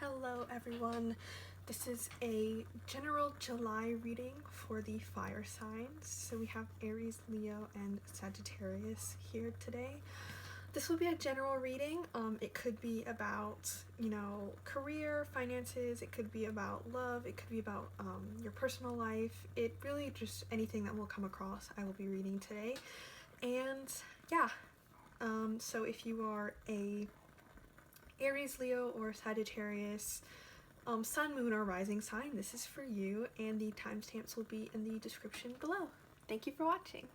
Hello everyone, this is a general July reading for the fire signs. So we have Aries, Leo, and Sagittarius here today. This will be a general reading. It could be about, career, finances, it could be about love, it could be about your personal life. It really just anything that will come across I will be reading today. And yeah, so if you are a Aries, Leo, or Sagittarius, sun, moon, or rising sign, this is for you, and the timestamps will be in the description below. Thank you for watching.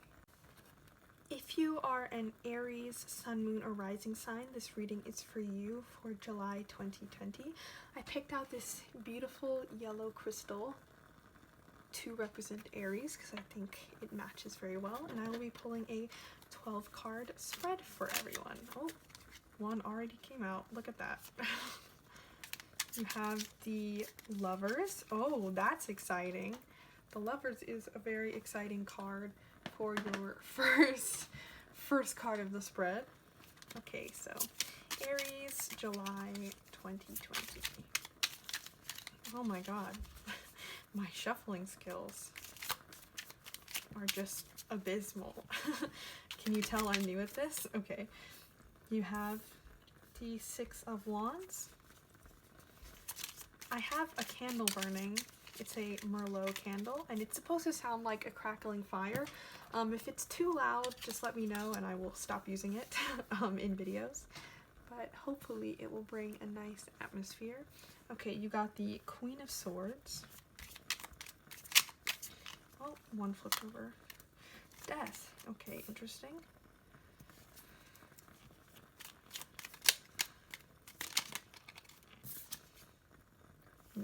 If you are an Aries, sun, moon, or rising sign, this reading is for you for July 2020. I picked out this beautiful yellow crystal to represent Aries because I think it matches very well, and I will be pulling a 12 card spread for everyone. Oh, one already came out. Look at that. You have the Lovers. Oh, that's exciting. The Lovers is a very exciting card for your first card of the spread. Okay, so Aries, July 2020. Oh my god. My shuffling skills are just abysmal. Can you tell I'm new at this? Okay. You have the Six of Wands. I have a candle burning. It's a Merlot candle, and it's supposed to sound like a crackling fire. If it's too loud, just let me know and I will stop using it in videos. But hopefully it will bring a nice atmosphere. Okay, you got the Queen of Swords. Oh, one flipped over. Death. Okay, interesting.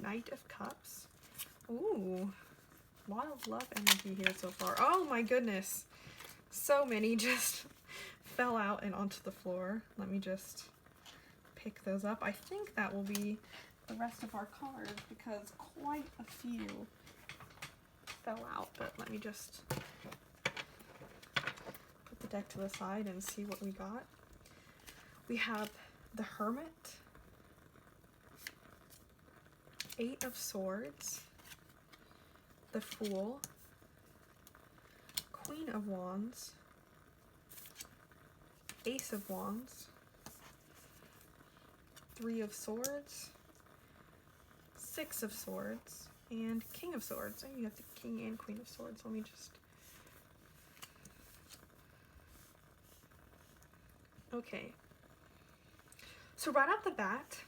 Knight of Cups. Ooh, a lot of love energy here so far. Oh my goodness. So many just fell out and onto the floor. Let me just pick those up. I think that will be the rest of our cards because quite a few fell out. But let me just put the deck to the side and see what we got. We have the Hermit, Eight of Swords, the Fool, Queen of Wands, Ace of Wands, Three of Swords, Six of Swords, and King of Swords. And you have the King and Queen of Swords. Let me just... Okay. So right off the bat,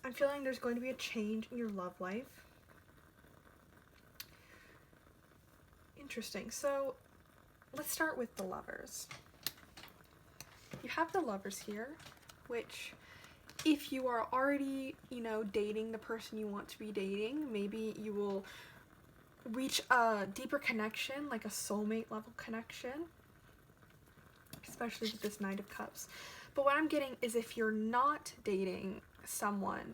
I'm feeling there's going to be a change in your love life. Interesting. So let's start with the Lovers. You have the Lovers here, which if you are already, dating the person you want to be dating, maybe you will reach a deeper connection, like a soulmate level connection, especially with this Knight of Cups. But what I'm getting is if you're not dating someone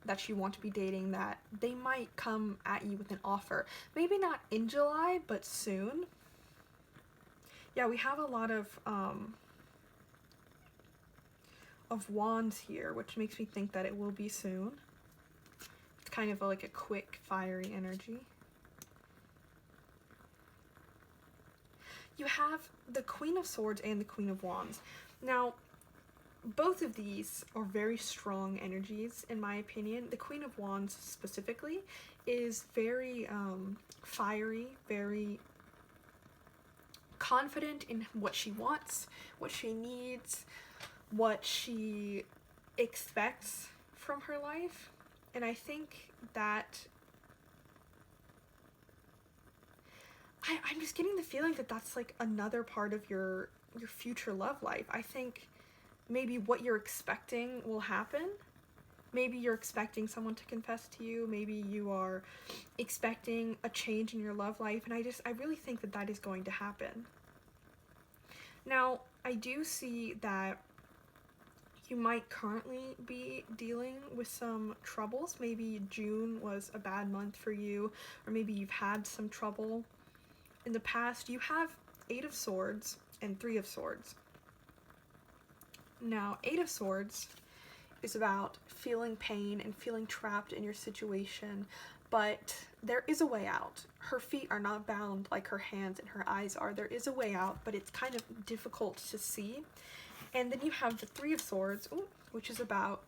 that you want to be dating, that they might come at you with an offer. Maybe not in July, but soon. Yeah, we have a lot of wands here, which makes me think that it will be soon. It's kind of like a quick, fiery energy. You have the Queen of Swords and the Queen of Wands. Now, both of these are very strong energies, in my opinion. The Queen of Wands specifically is very fiery, very confident in what she wants, what she needs, what she expects from her life. And I think that I'm just getting the feeling that that's like another part of your future love life. I think maybe what you're expecting will happen. Maybe you're expecting someone to confess to you. Maybe you are expecting a change in your love life. And I really think that that is going to happen. Now, I do see that you might currently be dealing with some troubles. Maybe June was a bad month for you, or maybe you've had some trouble in the past. You have Eight of Swords and Three of Swords. Now, Eight of Swords is about feeling pain and feeling trapped in your situation, but there is a way out. Her feet are not bound like her hands and her eyes are. There is a way out, but it's kind of difficult to see. And then you have the Three of Swords, which is about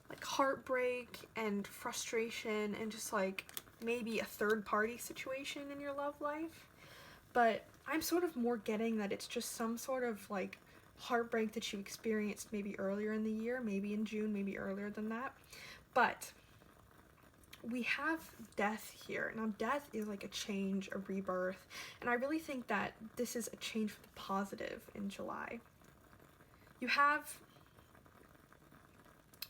like heartbreak and frustration and just like maybe a third party situation in your love life. But I'm sort of more getting that it's just some sort of like heartbreak that you experienced maybe earlier in the year, maybe in June, maybe earlier than that. But we have death here. Now death is like a change, a rebirth, and I really think that this is a change for the positive in July. You have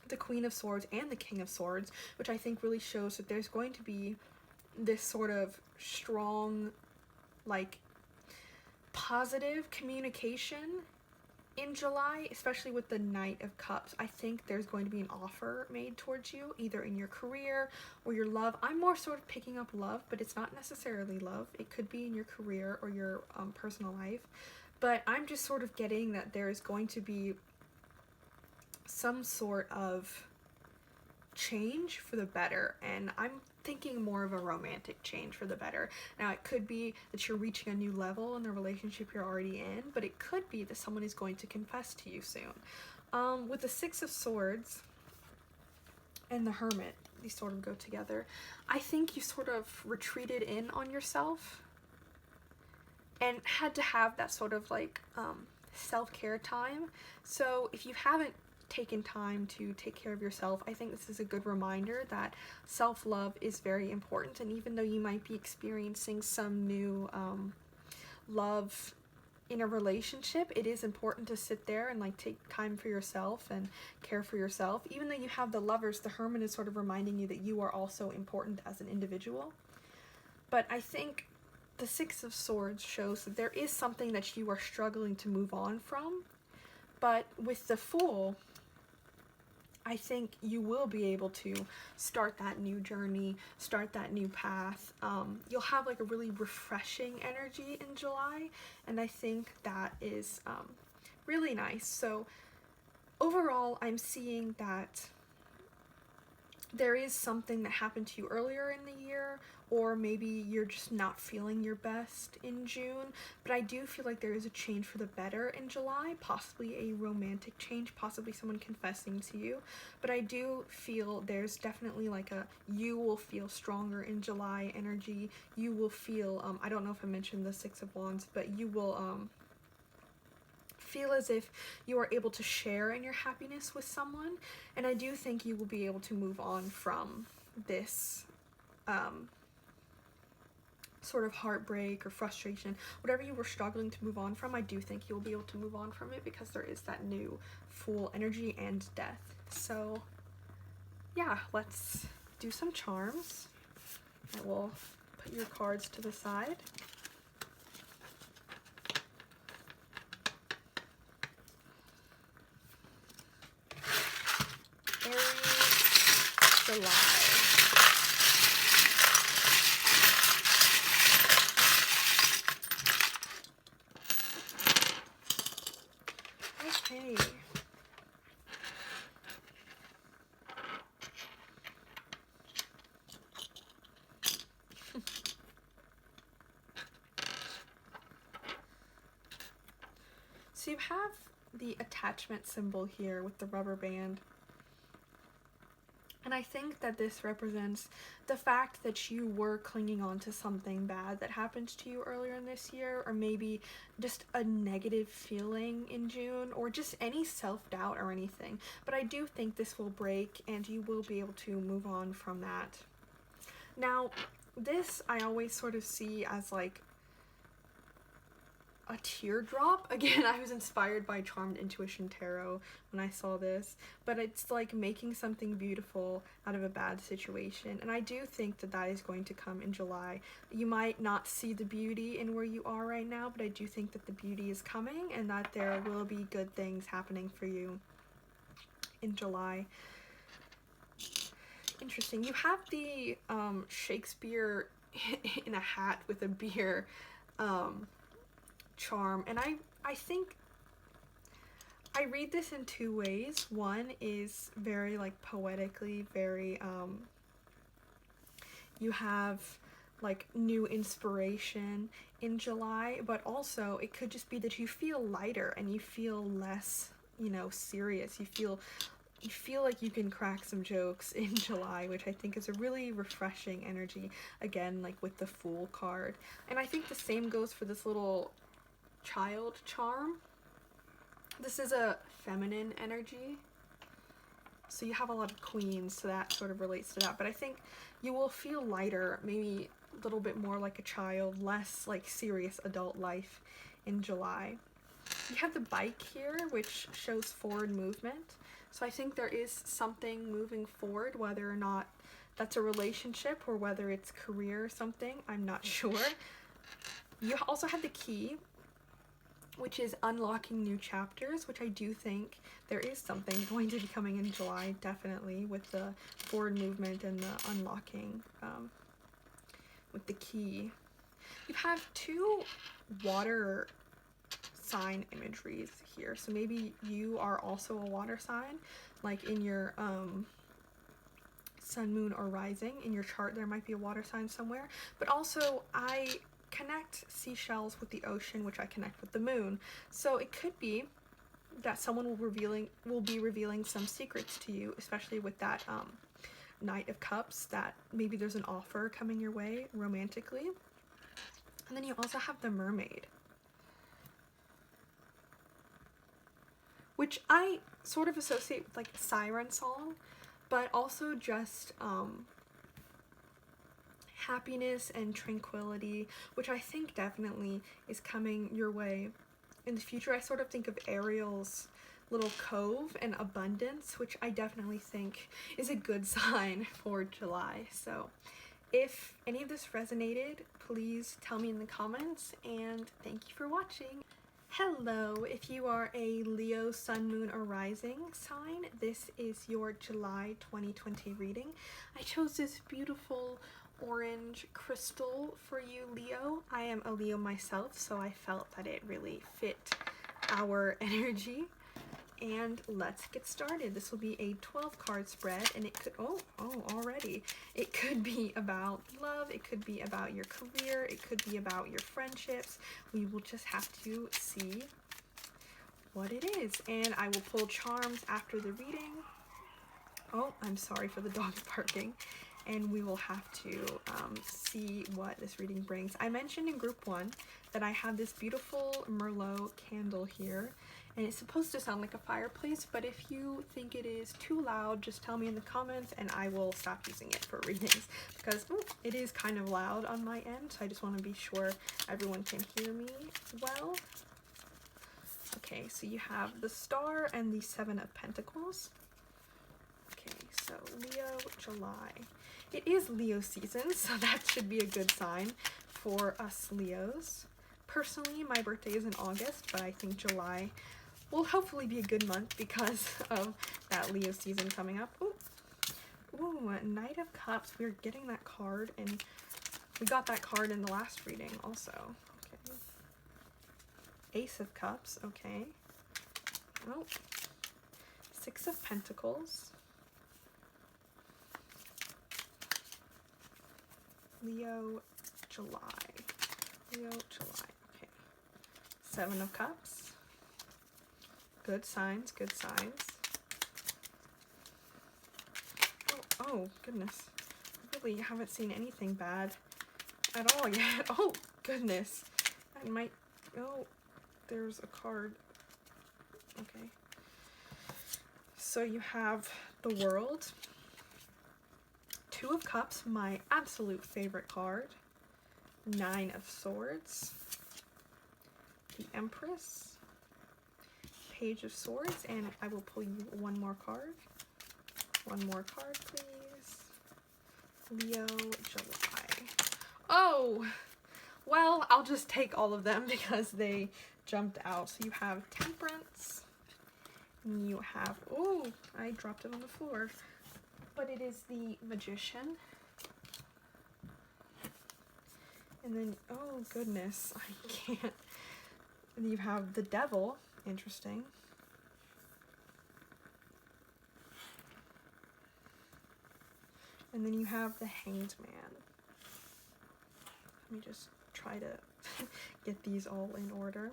the Queen of Swords and the King of Swords, which I think really shows that there's going to be this sort of strong, like, positive communication in July, especially with the Knight of Cups. I think there's going to be an offer made towards you, either in your career or your love. I'm more sort of picking up love, but it's not necessarily love. It could be in your career or your personal life. But I'm just sort of getting that there is going to be some sort of change for the better, and I'm thinking more of a romantic change for the better. Now it could be that you're reaching a new level in the relationship you're already in, but it could be that someone is going to confess to you soon. With the Six of Swords and the Hermit, these sort of go together. I think you sort of retreated in on yourself and had to have that sort of like self-care time. So if you haven't taken time to take care of yourself, I think this is a good reminder that self-love is very important. And even though you might be experiencing some new love in a relationship, it is important to sit there and like take time for yourself and care for yourself. Even though you have the Lovers, the Hermit is sort of reminding you that you are also important as an individual. But I think the Six of Swords shows that there is something that you are struggling to move on from. But with the Fool, I think you will be able to start that new journey, start that new path. You'll have like a really refreshing energy in July, and I think that is really nice. So overall, I'm seeing that there is something that happened to you earlier in the year, or maybe you're just not feeling your best in June, but I do feel like there is a change for the better in July, possibly a romantic change, possibly someone confessing to you. But I do feel there's definitely like you will feel stronger in July energy. You will feel, I don't know if I mentioned the Six of Wands, but you will feel as if you are able to share in your happiness with someone, and I do think you will be able to move on from this sort of heartbreak or frustration, whatever you were struggling to move on from. I do think you'll be able to move on from it because there is that new Fool energy and death. So yeah, let's do some charms. I will put your cards to the side. Aries, July. Okay. So you have the attachment symbol here with the rubber band. And I think that this represents the fact that you were clinging on to something bad that happened to you earlier in this year, or maybe just a negative feeling in June, or just any self-doubt or anything. But I do think this will break and you will be able to move on from that. Now, this I always sort of see as like a teardrop. Again, I was inspired by Charmed Intuition Tarot when I saw this, but it's like making something beautiful out of a bad situation, and I do think that that is going to come in July. You might not see the beauty in where you are right now, but I do think that the beauty is coming and that there will be good things happening for you in July. Interesting. You have the Shakespeare in a hat with a beer charm, and I I read this in two ways. One is very like poetically, very you have like new inspiration in July, but also it could just be that you feel lighter and you feel less, you know, serious. You feel like you can crack some jokes in July, which I think is a really refreshing energy, again, like with the Fool card. And I think the same goes for this little child charm. This is a feminine energy, so you have a lot of queens, so that sort of relates to that. But I think you will feel lighter, maybe a little bit more like a child, less like serious adult life in July. You have the bike here, which shows forward movement. So I think there is something moving forward, whether or not that's a relationship or whether it's career or something, I'm not sure. You also have the key, which is unlocking new chapters, which I do think there is something going to be coming in July, definitely, with the forward movement and the unlocking with the key. You have two water sign imageries here, so maybe you are also a water sign, like in your sun, moon, or rising. In your chart there might be a water sign somewhere, but also I connect seashells with the ocean, which I connect with the moon. So it could be that someone will be revealing some secrets to you, especially with that Knight of Cups, that maybe there's an offer coming your way romantically. And then you also have the Mermaid, which I sort of associate with like a siren song, but also just happiness and tranquility, which I think definitely is coming your way in the future. I sort of think of Ariel's little cove and abundance, which I definitely think is a good sign for July. So if any of this resonated, please tell me in the comments, and thank you for watching. Hello, if you are a Leo, Sun, Moon, or Rising sign, this is your July 2020 reading. I chose this beautiful orange crystal for you, Leo. I am a Leo myself, so I felt that it really fit our energy. And let's get started. This will be a 12 card spread, and it could, already. It could be about love, it could be about your career, it could be about your friendships. We will just have to see what it is. And I will pull charms after the reading. Oh, I'm sorry for the dog barking. And we will have to see what this reading brings. I mentioned in group 1 that I have this beautiful Merlot candle here, and it's supposed to sound like a fireplace, but if you think it is too loud, just tell me in the comments and I will stop using it for readings, because it is kind of loud on my end, so I just want to be sure everyone can hear me well. Okay, so you have the Star and the 7 of Pentacles. Okay, so Leo, July. It is Leo season, so that should be a good sign for us Leos. Personally, my birthday is in August, but I think July will hopefully be a good month because of that Leo season coming up. Ooh, Knight of Cups. We're getting that card, and we got that card in the last reading also. Okay. Ace of Cups. Okay. Oh. 6 of Pentacles. Leo, July. Leo, July. Okay. 7 of Cups. Good signs, good signs. Oh, goodness. I really haven't seen anything bad at all yet. Oh, goodness. I might... Oh, there's a card. Okay. So you have the World. 2 of Cups, my absolute favorite card. 9 of Swords. The Empress. Page of Swords, and I will pull you one more card. One more card, please. Leo, July. Oh! Well, I'll just take all of them because they jumped out. So you have Temperance. And you have... Oh, I dropped it on the floor. But it is the Magician. And then, oh goodness, I can't. And you have the Devil, interesting. And then you have the Hanged Man. Let me just try to get these all in order.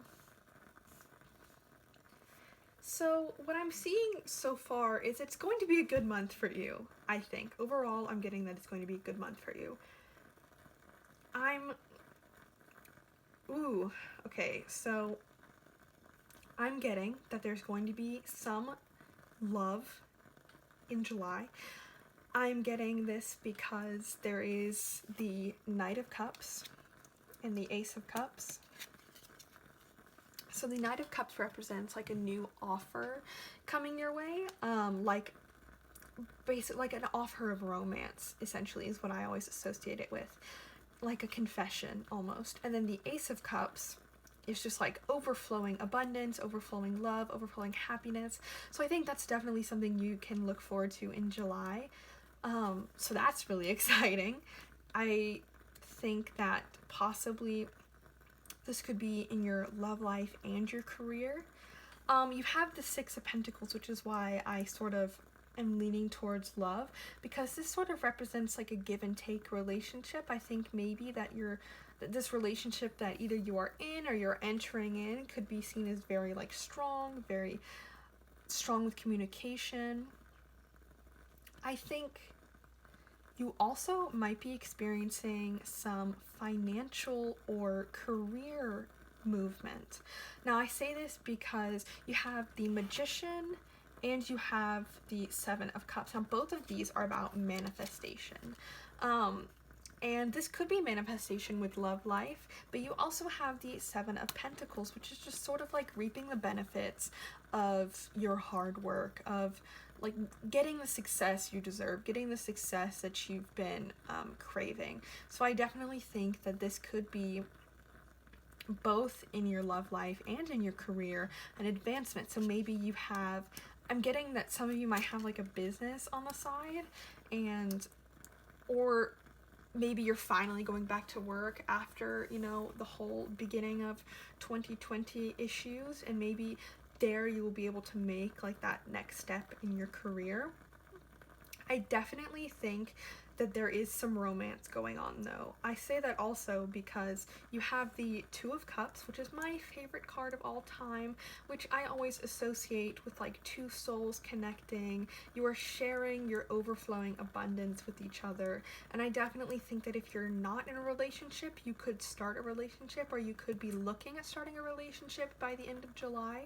So what I'm seeing so far is it's going to be a good month for you, I think. Overall, I'm getting that it's going to be a good month for you. Okay, so I'm getting that there's going to be some love in July. I'm getting this because there is the Knight of Cups and the Ace of Cups. So the Knight of Cups represents like a new offer coming your way, like an offer of romance, essentially, is what I always associate it with, like a confession almost. And then the Ace of Cups is just like overflowing abundance, overflowing love, overflowing happiness. So I think that's definitely something you can look forward to in July. So that's really exciting. I think that possibly this could be in your love life and your career. You have the Six of Pentacles, which is why I sort of am leaning towards love, because this sort of represents like a give and take relationship. I think maybe that this relationship that either you are in or you're entering in could be seen as very like very strong with communication. I think you also might be experiencing some financial or career movement. Now, I say this because you have the Magician and you have the Seven of Cups. Now, both of these are about manifestation. And this could be manifestation with love life, but you also have the Seven of Pentacles, which is just sort of like reaping the benefits of your hard work, of like getting the success you deserve, getting the success that you've been craving. So I definitely think that this could be both in your love life and in your career an advancement. So maybe you have, I'm getting that some of you might have like a business on the side, or maybe you're finally going back to work after, you know, the whole beginning of 2020 issues, and maybe there you will be able to make like that next step in your career. I definitely think that there is some romance going on though. I say that also because you have the Two of Cups, which is my favorite card of all time, which I always associate with like two souls connecting. You are sharing your overflowing abundance with each other. And I definitely think that if you're not in a relationship, you could start a relationship, or you could be looking at starting a relationship by the end of July.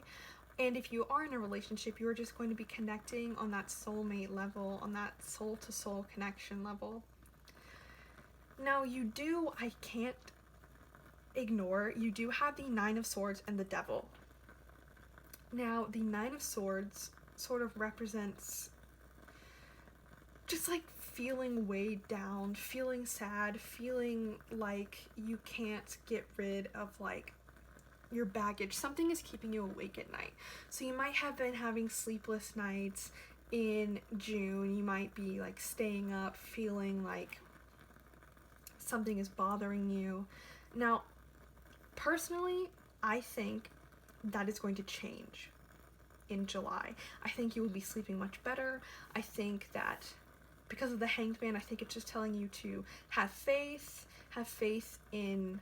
And if you are in a relationship, you're just going to be connecting on that soulmate level, on that soul-to-soul connection level. Now I can't ignore, you do have the Nine of Swords and the Devil. Now, the Nine of Swords sort of represents just like feeling weighed down, feeling sad, feeling like you can't get rid of like your baggage. Something is keeping you awake at night. So you might have been having sleepless nights in June. You might be like staying up feeling like something is bothering you. Now, personally, I think that is going to change in July. I think you will be sleeping much better. I think that because of the Hanged Man, I think it's just telling you to have faith in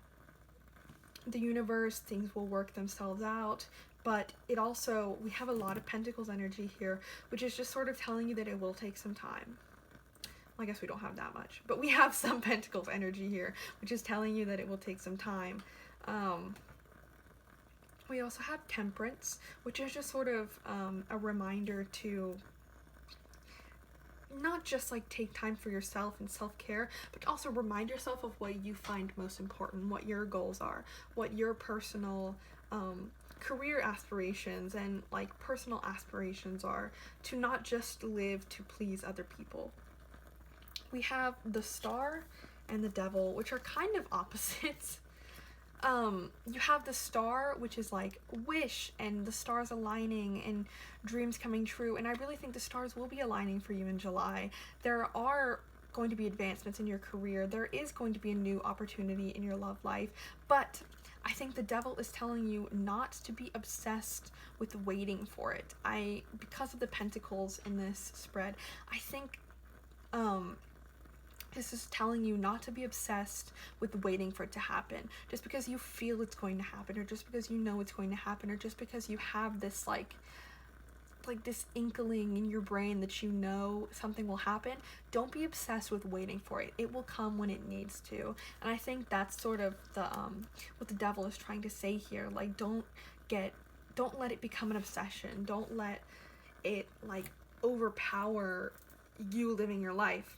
the universe. Things will work themselves out. But it also, we have a lot of Pentacles energy here, which is just sort of telling you that it will take some time. Well, I guess we don't have that much, but we have some Pentacles energy here, which is telling you that it will take some time. We also have Temperance, which is just sort of a reminder to not just like take time for yourself and self-care, but also remind yourself of what you find most important, what your goals are, what your personal career aspirations and like personal aspirations are, to not just live to please other people. We have the Star and the Devil, which are kind of opposites. You have the Star, which is like wish and the stars aligning and dreams coming true, and I really think the stars will be aligning for you in July. There are going to be advancements in your career. There is going to be a new opportunity in your love life, but I think the Devil is telling you not to be obsessed with waiting for it. Because of the Pentacles in this spread, I think This is telling you not to be obsessed with waiting for it to happen. Just because you feel it's going to happen, or just because you know it's going to happen, or just because you have this like this inkling in your brain that you know something will happen, don't be obsessed with waiting for it. It will come when it needs to. And I think that's sort of the what the devil is trying to say here. Like, don't let it become an obsession. Don't let it like overpower you living your life.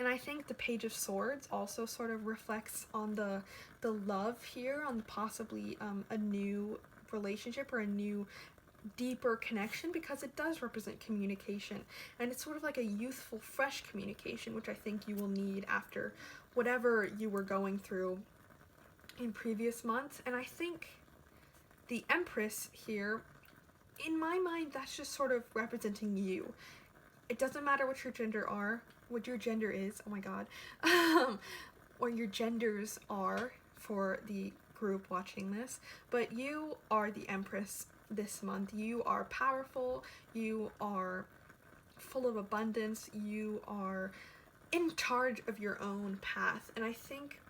And I think the Page of Swords also sort of reflects on the love here, on possibly a new relationship or a new deeper connection, because it does represent communication, and it's sort of like a youthful, fresh communication, which I think you will need after whatever you were going through in previous months. And I think the Empress here, in my mind, that's just sort of representing you. It doesn't matter what your gender is, oh my god, or your genders are for the group watching this, but you are the Empress this month. You are powerful, you are full of abundance, you are in charge of your own path, and I think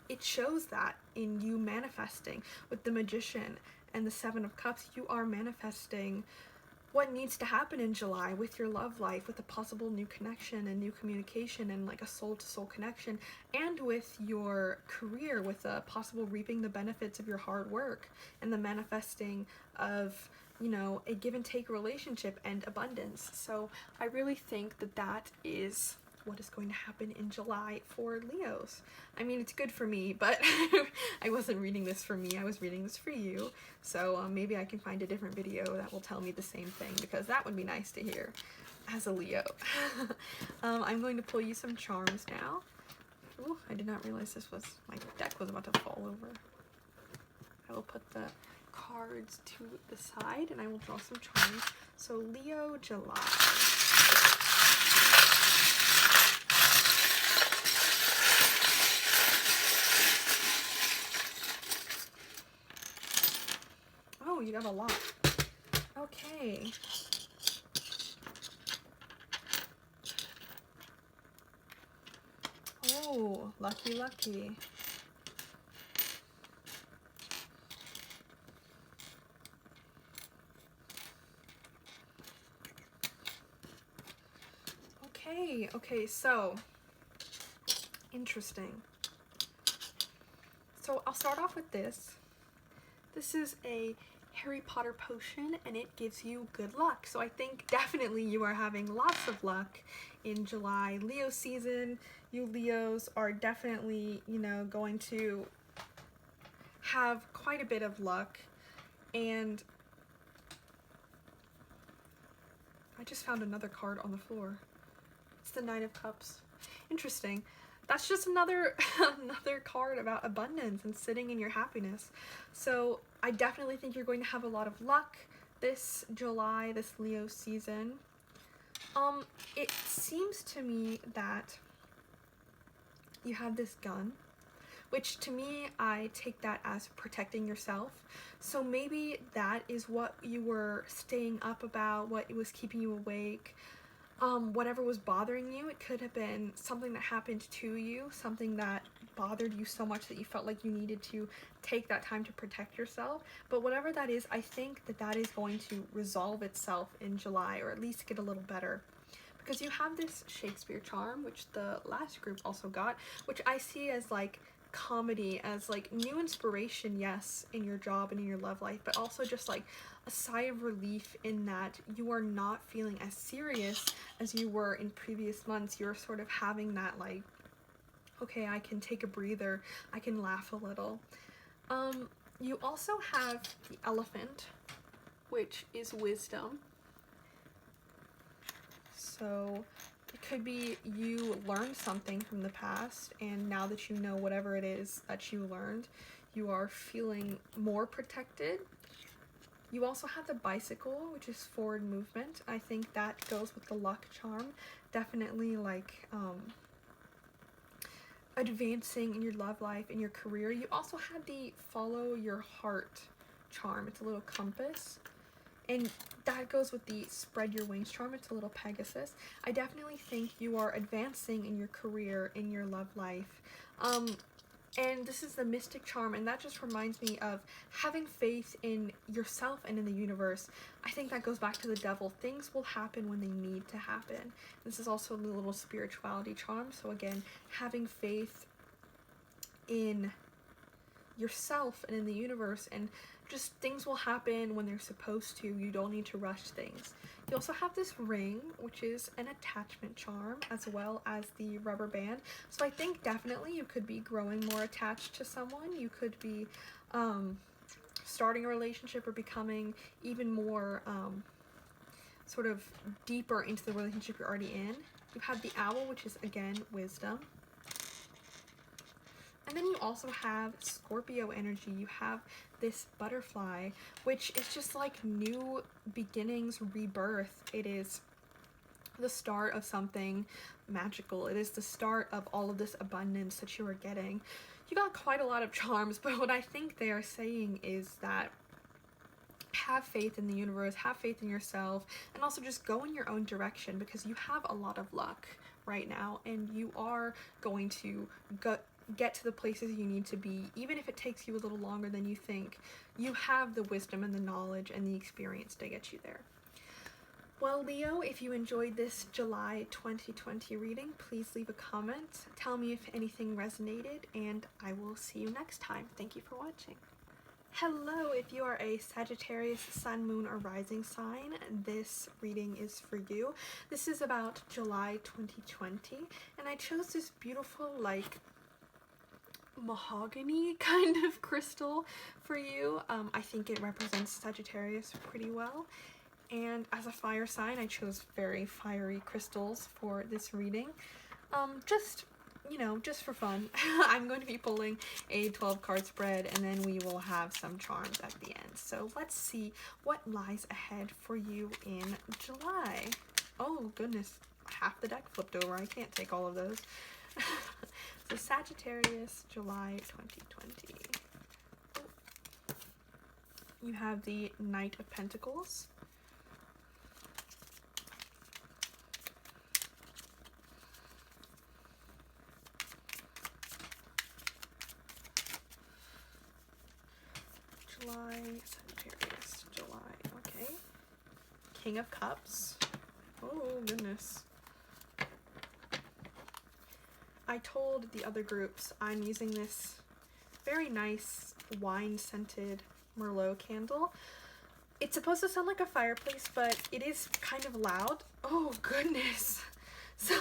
it shows that in you manifesting with the Magician and the Seven of Cups. You are manifesting what needs to happen in July with your love life, with a possible new connection and new communication and like a soul-to-soul connection, and with your career, with a possible reaping the benefits of your hard work and the manifesting of, you know, a give and take relationship and abundance. So I really think that that is what is going to happen in July for Leos. I mean, it's good for me, but I wasn't reading this for me, I was reading this for you. So maybe I can find a different video that will tell me the same thing, because that would be nice to hear as a Leo. I'm going to pull you some charms now. Ooh, I did not realize my deck was about to fall over. I will put the cards to the side and I will draw some charms. So Leo, July. Oh, you got a lot. Okay. Oh, lucky, lucky. Okay, so interesting. So I'll start off with this. This is a Harry Potter potion and it gives you good luck. So I think definitely you are having lots of luck in July. Leo season, you Leos are definitely, you know, going to have quite a bit of luck. And I just found another card on the floor. It's the Knight of Cups. Interesting. That's just another card about abundance and sitting in your happiness. So I definitely think you're going to have a lot of luck this July, this Leo season. It seems to me that you have this gun, which to me, I take that as protecting yourself. So maybe that is what you were staying up about, what was keeping you awake. Whatever was bothering you, it could have been something that happened to you, something that bothered you so much that you felt like you needed to take that time to protect yourself. But whatever that is, I think that that is going to resolve itself in July, or at least get a little better. Because you have this Shakespeare charm, which the last group also got, which I see as like comedy, as like new inspiration, yes, in your job and in your love life, but also just like a sigh of relief in that you are not feeling as serious as you were in previous months. You're sort of having that like, okay, I can take a breather, I can laugh a little. You also have the Elephant, which is wisdom. So it could be you learned something from the past, and now that you know whatever it is that you learned, you are feeling more protected. You also have the Bicycle, which is forward movement. I think that goes with the luck charm. Definitely like advancing in your love life, in your career. You also had the follow your heart charm. It's a little compass. And that goes with the spread your wings charm. It's a little Pegasus. I definitely think you are advancing in your career, in your love life. And this is the mystic charm, and that just reminds me of having faith in yourself and in the universe. I think that goes back to the devil. Things will happen when they need to happen. This is also the little spirituality charm. So again, having faith in yourself and in the universe, and just things will happen when they're supposed to. You don't need to rush things. You also have this ring, which is an attachment charm, as well as the rubber band. So I think definitely you could be growing more attached to someone. You could be starting a relationship or becoming even more sort of deeper into the relationship you're already in. You have the owl, which is again wisdom. And then you also have Scorpio energy. You have this butterfly, which is just like new beginnings, rebirth. It is the start of something magical. It is the start of all of this abundance that you are getting. You got quite a lot of charms, but what I think they are saying is that have faith in the universe, have faith in yourself, and also just go in your own direction, because you have a lot of luck right now, and you are going to get to the places you need to be, even if it takes you a little longer than you think. You have the wisdom and the knowledge and the experience to get you there. Well, Leo, if you enjoyed this July 2020 reading, please leave a comment. Tell me if anything resonated, and I will see you next time. Thank you for watching. Hello, if you are a Sagittarius sun, moon, or rising sign, this reading is for you. This is about July 2020, and I chose this beautiful, like, mahogany kind of crystal for you. I think it represents Sagittarius pretty well, and as a fire sign I chose very fiery crystals for this reading. Just, you know, just for fun. I'm going to be pulling a 12 card spread, and then we will have some charms at the end. So let's see what lies ahead for you in July. Oh goodness, half the deck flipped over. I can't take all of those. So Sagittarius, July 2020. You have the Knight of Pentacles. July, Sagittarius, July, okay. King of Cups. Oh goodness. I told the other groups I'm using this very nice wine-scented Merlot candle. It's supposed to sound like a fireplace, but it is kind of loud. Oh goodness. So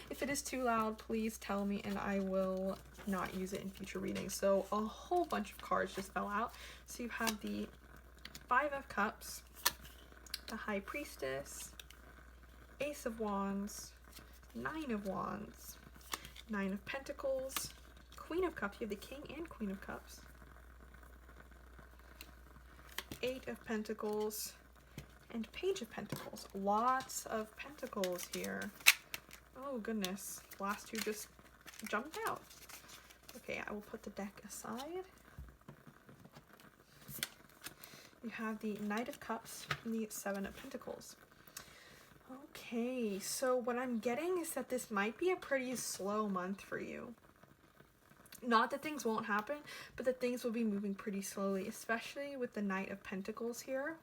if it is too loud, please tell me and I will not use it in future readings. So a whole bunch of cards just fell out. So you have the Five of Cups, the High Priestess, Ace of Wands, Nine of Wands, Nine of Pentacles, Queen of Cups. You have the King and Queen of Cups, Eight of Pentacles, and Page of Pentacles. Lots of pentacles here. Oh goodness, the last two just jumped out. Okay, I will put the deck aside. You have the Knight of Cups and the Seven of Pentacles. Okay, so what I'm getting is that this might be a pretty slow month for you. Not that things won't happen, but that things will be moving pretty slowly, especially with the Knight of Pentacles here.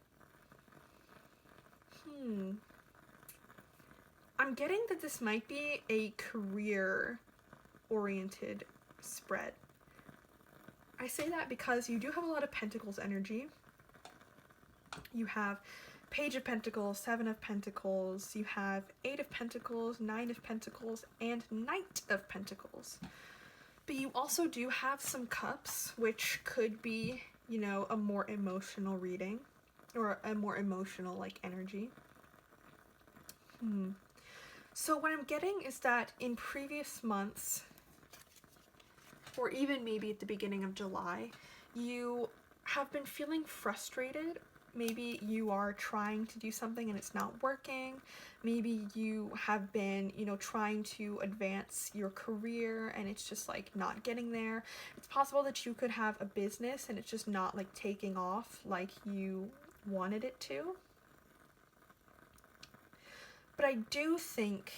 I'm getting that this might be a career-oriented spread. I say that because you do have a lot of Pentacles energy. You have Page of Pentacles, Seven of Pentacles, you have Eight of Pentacles, Nine of Pentacles, and Knight of Pentacles. But you also do have some cups, which could be, you know, a more emotional reading, or a more emotional, like, energy. So what I'm getting is that in previous months, or even maybe at the beginning of July, you have been feeling frustrated. Maybe you are trying to do something and it's not working. Maybe you have been, you know, trying to advance your career and it's just like not getting there. It's possible that you could have a business and it's just not like taking off like you wanted it to. But I do think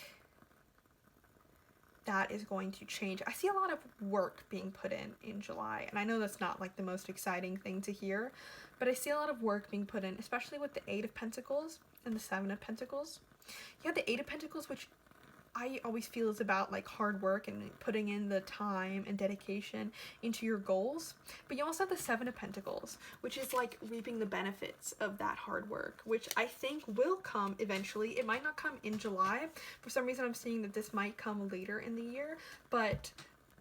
that is going to change. I see a lot of work being put in July, and I know that's not like the most exciting thing to hear, but I see a lot of work being put in, especially with the 8 of Pentacles and the 7 of Pentacles. You have the 8 of Pentacles, which I always feel is about like hard work and putting in the time and dedication into your goals. But you also have the 7 of Pentacles, which is like reaping the benefits of that hard work, which I think will come eventually. It might not come in July. For some reason, I'm seeing that this might come later in the year, but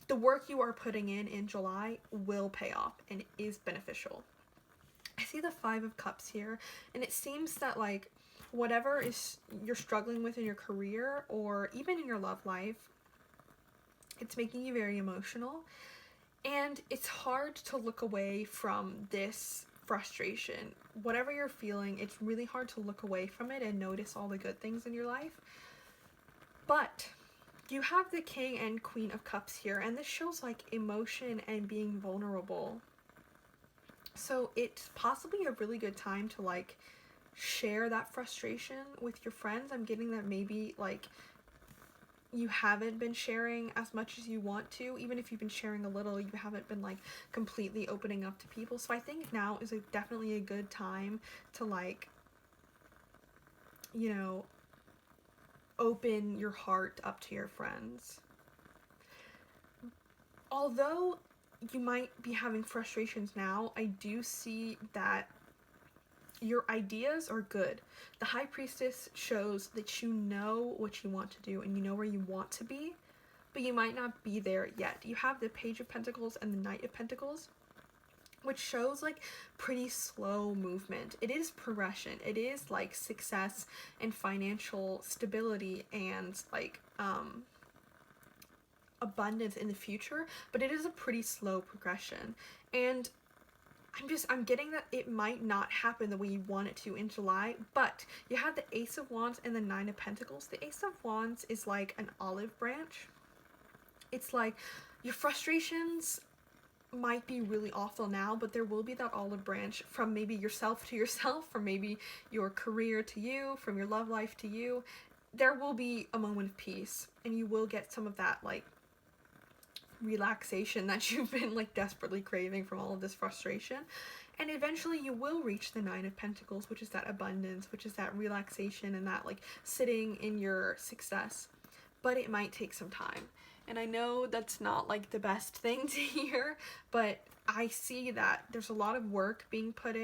the work you are putting in July will pay off and is beneficial. I see the 5 of Cups here, and it seems that like whatever is you're struggling with in your career or even in your love life, it's making you very emotional, and it's hard to look away from this frustration. Whatever you're feeling, it's really hard to look away from it and notice all the good things in your life. But you have the King and Queen of Cups here, and this shows like emotion and being vulnerable. So it's possibly a really good time to like share that frustration with your friends. I'm getting that maybe like you haven't been sharing as much as you want to. Even if you've been sharing a little, you haven't been like completely opening up to people. So I think now is definitely a good time to like, you know, open your heart up to your friends. Although you might be having frustrations now, I do see that your ideas are good. The High Priestess shows that you know what you want to do and you know where you want to be, but you might not be there yet. You have the Page of Pentacles and the Knight of Pentacles, which shows like pretty slow movement. It is progression. It is like success and financial stability and like abundance in the future, but it is a pretty slow progression. And I'm getting that it might not happen the way you want it to in July, but you have the Ace of Wands and the 9 of Pentacles. The Ace of Wands is like an olive branch. It's like your frustrations might be really awful now, but there will be that olive branch from maybe yourself to yourself, from maybe your career to you, from your love life to you. There will be a moment of peace, and you will get some of that like relaxation that you've been like desperately craving from all of this frustration. And eventually you will reach the 9 of Pentacles, which is that abundance, which is that relaxation and that like sitting in your success. But it might take some time. And I know that's not like the best thing to hear, but I see that there's a lot of work being put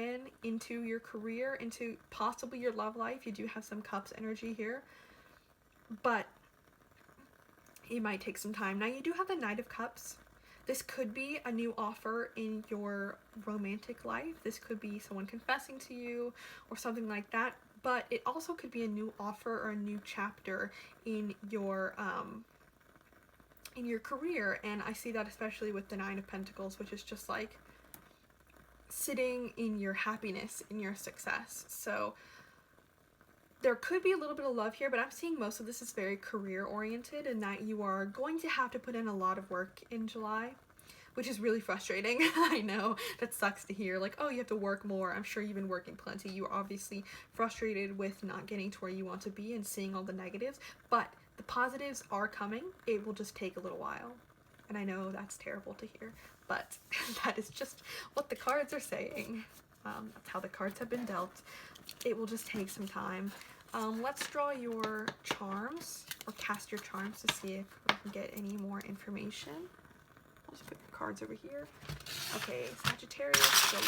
into your career, into possibly your love life. You do have some Cups energy here, but it might take some time. Now you do have the Knight of Cups. This could be a new offer in your romantic life. This could be someone confessing to you or something like that. But it also could be a new offer or a new chapter in your career. And I see that especially with the 9 of Pentacles, which is just like sitting in your happiness, in your success. So there could be a little bit of love here, but I'm seeing most of this is very career oriented, and that you are going to have to put in a lot of work in July, which is really frustrating. I know that sucks to hear, like, oh, you have to work more. I'm sure you've been working plenty. You're obviously frustrated with not getting to where you want to be and seeing all the negatives, but the positives are coming. It will just take a little while. And I know that's terrible to hear, but that is just what the cards are saying. That's how the cards have been dealt. It will just take some time. Let's draw your charms, or cast your charms to see if we can get any more information. I'll just put your cards over here. Okay, Sagittarius, July.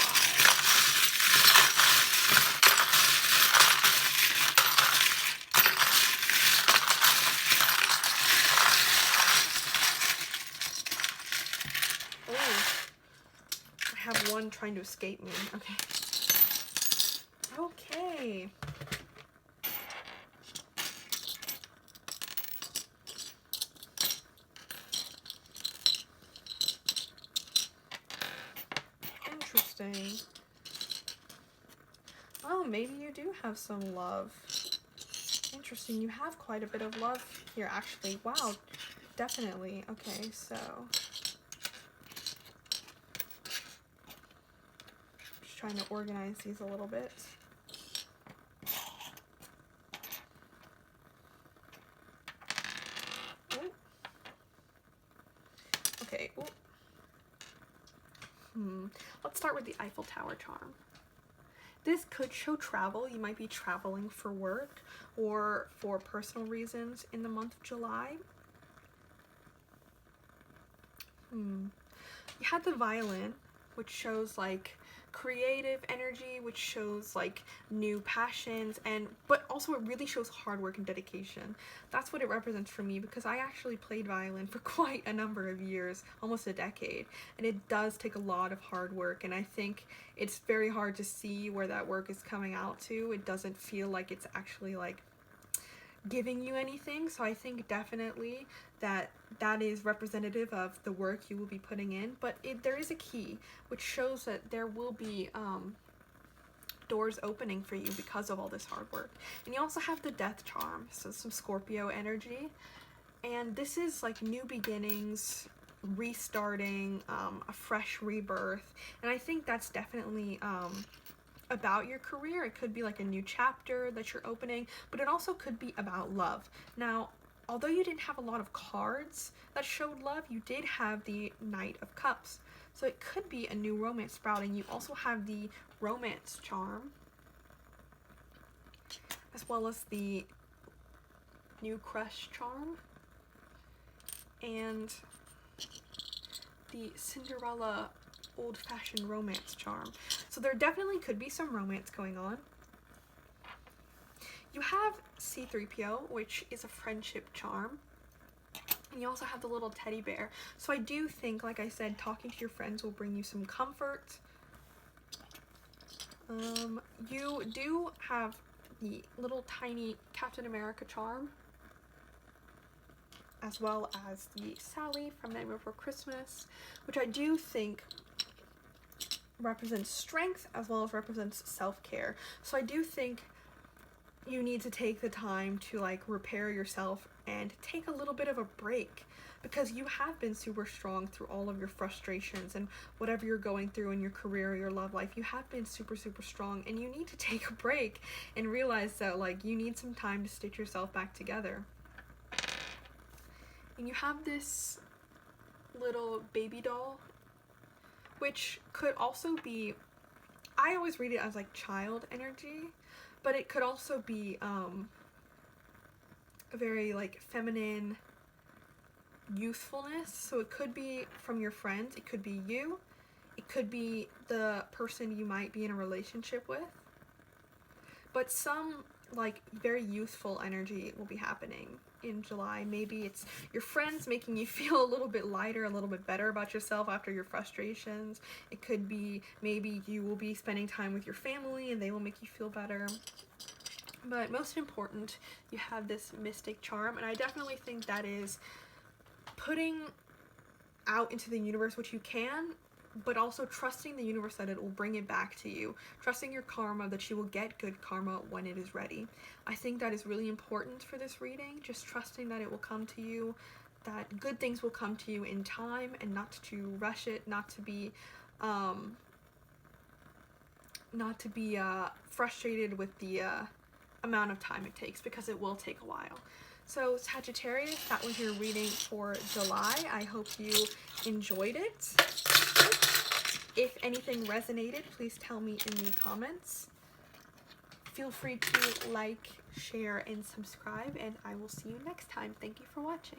Oh, I have one trying to escape me. Okay. Okay. Interesting. Oh, maybe you do have some love. Interesting. You have quite a bit of love here, actually. Wow. Definitely. Okay, so just trying to organize these a little bit. Okay. Let's start with the Eiffel Tower charm. This could show travel. You might be traveling for work or for personal reasons in the month of July. You had the violin, which shows like creative energy, which shows like new passions, but also it really shows hard work and dedication. That's what it represents for me, because I actually played violin for quite a number of years, almost a decade, and it does take a lot of hard work, and I think it's very hard to see where that work is coming out to. It doesn't feel like it's actually like giving you anything, so I think definitely that is representative of the work you will be putting in. But there is a key which shows that there will be doors opening for you because of all this hard work. And you also have the death charm, so some Scorpio energy, and this is like new beginnings, restarting, a fresh rebirth, and I think that's definitely about your career. It could be like a new chapter that you're opening, but it also could be about love. Now, although you didn't have a lot of cards that showed love, you did have the Knight of Cups. So it could be a new romance sprouting. You also have the romance charm, as well as the new crush charm, and the Cinderella old-fashioned romance charm. So there definitely could be some romance going on. You have C3PO, which is a friendship charm, and you also have the little teddy bear. So I do think, like I said, talking to your friends will bring you some comfort. You do have the little tiny Captain America charm, as well as the Sally from Nightmare Before Christmas, which I do think represents strength as well as represents self-care. So I do think you need to take the time to like repair yourself and take a little bit of a break, because you have been super strong through all of your frustrations and whatever you're going through in your career or your love life. You have been super strong, and you need to take a break and realize that like you need some time to stitch yourself back together. And you have this little baby doll, which could also be, I always read it as like child energy, but it could also be a very like feminine youthfulness. So it could be from your friends, it could be you, it could be the person you might be in a relationship with, but some like very youthful energy will be happening in July. Maybe it's your friends making you feel a little bit lighter, a little bit better about yourself after your frustrations. It could be maybe you will be spending time with your family and they will make you feel better. But most important, you have this mystic charm, and I definitely think that is putting out into the universe what you can, but also trusting the universe that it will bring it back to you. Trusting your karma, that you will get good karma when it is ready. I think that is really important for this reading, just trusting that it will come to you, that good things will come to you in time, and not to rush it, not to be frustrated with the amount of time it takes, because it will take a while. So Sagittarius, that was your reading for July. I hope you enjoyed it. If anything resonated, please tell me in the comments. Feel free to like, share, and subscribe, and I will see you next time. Thank you for watching.